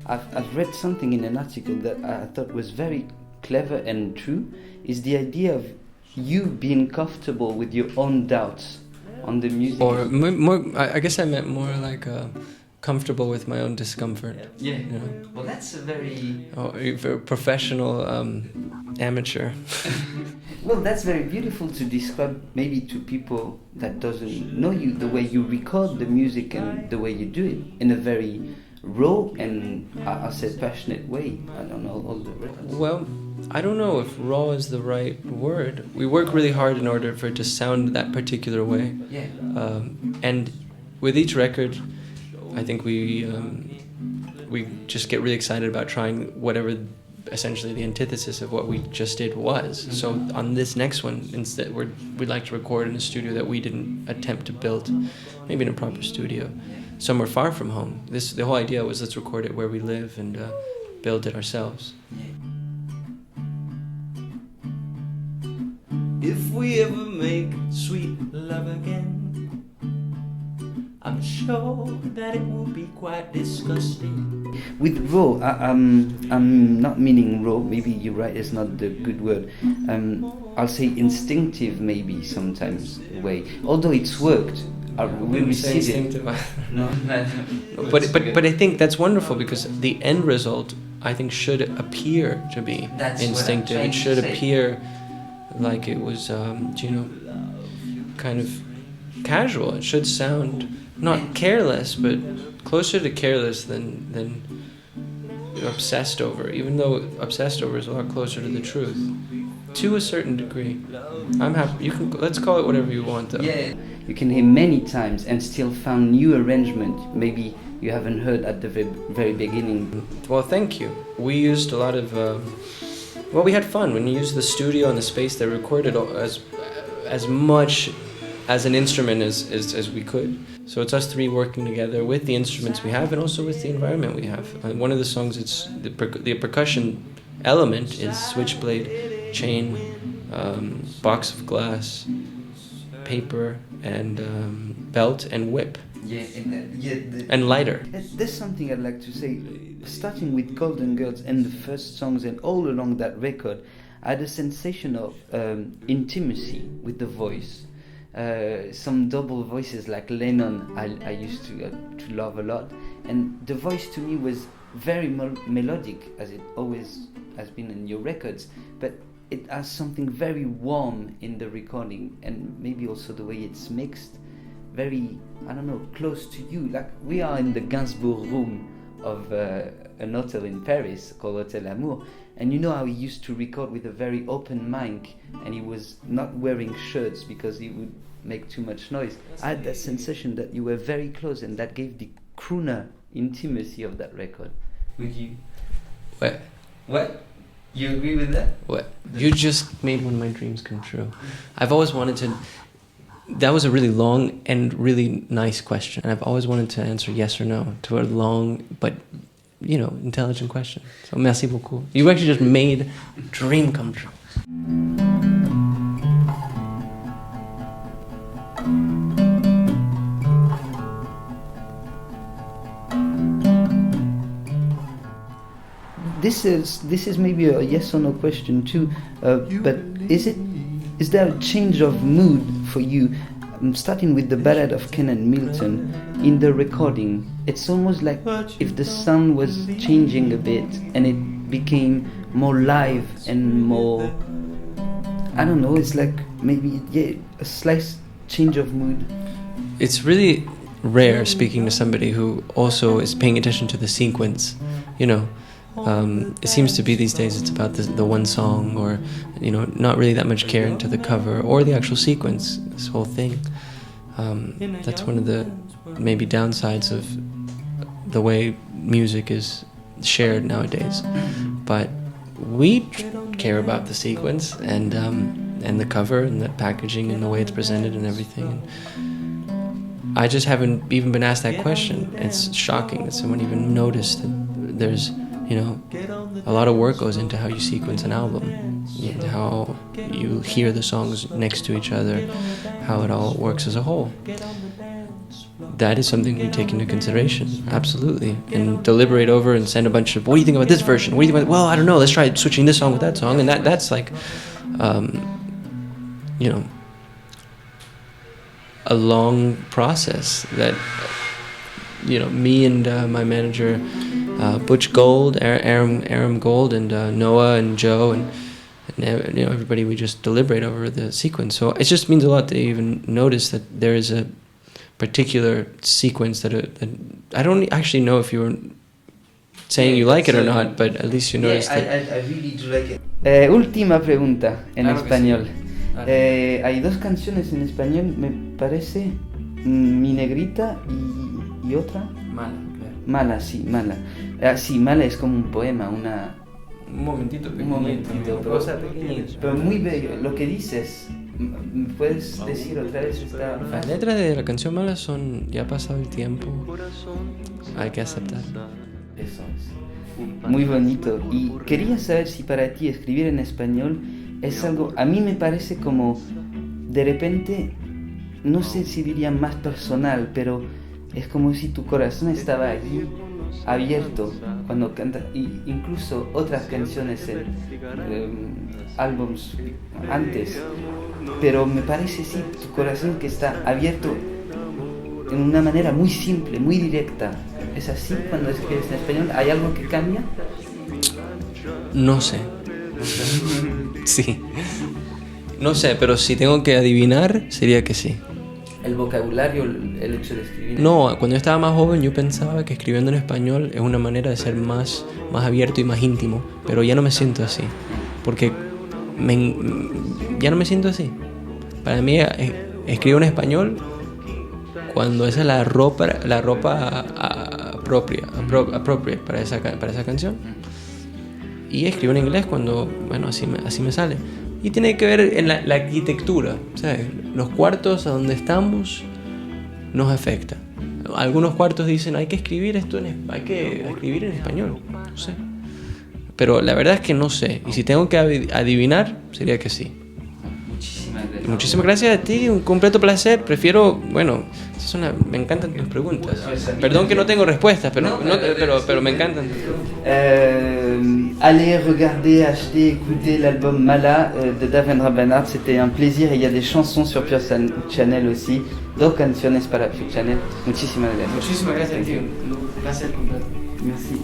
I've read something in an article that I thought was very clever and true, is the idea of you being comfortable with your own doubts on the music. Or more, I guess I meant more like comfortable with my own discomfort. Yeah. You know? Well, that's a very... Oh, you're a professional amateur. Well, that's very beautiful to describe maybe to people that doesn't know you, the way you record the music and the way you do it in a very raw and, I said, passionate way. I don't know all the records. Well, I don't know if raw is the right word. We work really hard in order for it to sound that particular way. Yeah. And with each record, I think we just get really excited about trying whatever essentially the antithesis of what we just did was. Mm-hmm. So on this next one, instead, we'd like to record in a studio that we didn't attempt to build, maybe in a proper studio, somewhere far from home. The whole idea was, let's record it where we live and build it ourselves. If we ever make sweet love again, I'm sure that it will be quite disgusting. With raw, I'm not meaning raw, maybe you're right, it's not the good word. I'll say instinctive maybe sometimes way. Although it's worked, we see it. No. But I think that's wonderful because the end result, I think, should appear to be instinctive. It should appear like it was, kind of casual. It should sound not careless, but closer to careless than obsessed over. Even though obsessed over is a lot closer to the truth, to a certain degree. I'm happy. Let's call it whatever you want, though. Yeah, you can hear many times and still find new arrangement. Maybe you haven't heard at the very beginning. Well, thank you. We used a lot of. We had fun when you used the studio and the space that recorded as much as an instrument as we could. So it's us three working together with the instruments we have and also with the environment we have. One of the songs, it's the percussion element is switchblade, chain, box of glass, paper, and belt and whip. And lighter. There's something I'd like to say. Starting with Golden Girls and the first songs and all along that record, I had a sensation of intimacy with the voice. Some double voices like Lennon I used to love a lot, and the voice to me was very melodic, as it always has been in your records, but it has something very warm in the recording, and maybe also the way it's mixed, very, I don't know, close to you. Like we are in the Gainsbourg room of an hotel in Paris called Hotel Amour, and you know how he used to record with a very open mic, and he was not wearing shirts because he would make too much noise. I had that sensation that you were very close, and that gave the crooner intimacy of that record. Would you? What? You agree with that? What? You just made one of my dreams come true. I've always wanted to. That was a really long and really nice question, and I've always wanted to answer yes or no to a long but, intelligent question. So merci beaucoup. You actually just made a dream come true. This is maybe a yes or no question too, but is there a change of mood for you? Starting with the Ballad of Ken and Milton, in the recording, it's almost like if the sound was changing a bit and it became more live and more, I don't know, it's like maybe a slight change of mood. It's really rare speaking to somebody who also is paying attention to the sequence, It seems to be these days it's about the one song, or not really that much care into the cover or the actual sequence, this whole thing. That's one of the maybe downsides of the way music is shared nowadays. But we care about the sequence and the cover and the packaging and the way it's presented and everything. I just haven't even been asked that question. It's shocking that someone even noticed that there's a lot of work goes into how you sequence an album, how you hear the songs next to each other, how it all works as a whole. that is something we take into consideration, absolutely, and deliberate over and send a bunch of, what do you think about this version? What do you think about, well, I don't know, let's try switching this song with that song, and that's like, you know, a long process that, you know, me and my manager, Butch Gold, Aram Gold, and Noah and Joe, and you know, everybody, we just deliberate over the sequence. So it just means a lot to even notice that there is a particular sequence that I don't actually know if you were saying you like it or not, but at least you noticed that. I really do like it. Última pregunta en español. Hay dos canciones en español, me parece, Mi Negrita y otra. Mala, claro. Mala, sí, Mala. Sí, Mala es como un poema, Un momentito, pero muy bello. Lo que dices, ¿me puedes decir otra vez esta Las frase? letras de la canción Mala son, ya ha pasado el tiempo, hay que aceptar. Eso es. Muy bonito. Y quería saber si para ti escribir en español es algo, a mí me parece como, de repente, no sé si diría más personal, pero es como si tu corazón estaba allí, abierto, cuando cantas, incluso otras canciones en álbums antes, pero me parece sí, tu corazón que está abierto en una manera muy simple, muy directa. ¿Es así cuando escribes en español? ¿Hay algo que cambia? No sé. Sí. No sé, pero si tengo que adivinar, sería que sí. ¿El vocabulario, el hecho de escribir? No, cuando yo estaba más joven yo pensaba que escribiendo en español es una manera de ser más abierto y más íntimo, pero ya no me siento así, porque ya no me siento así. Para mí escribo en español cuando esa es la ropa appropriate para esa canción, y escribo en inglés cuando, bueno, así me sale. Y tiene que ver en la arquitectura, ¿sabes? Los cuartos a donde estamos nos afecta. Algunos cuartos dicen hay que escribir esto hay que escribir en español, no sé. Pero la verdad es que no sé. Y si tengo que adivinar, sería que sí. Muchísimas gracias a ti, un completo placer. Prefiero, bueno, me encantan tus preguntas. Perdón que no tengo respuestas, pero me encantan. Allez regarder, acheter, écouter l'album Mala de Devendra Banhart, c'était un plaisir. Et il y a des chansons sur PUREchannel aussi, dos canciones para PUREchannel. Muchísimas gracias. Muchísimas gracias, tío. Un placer completo. Merci.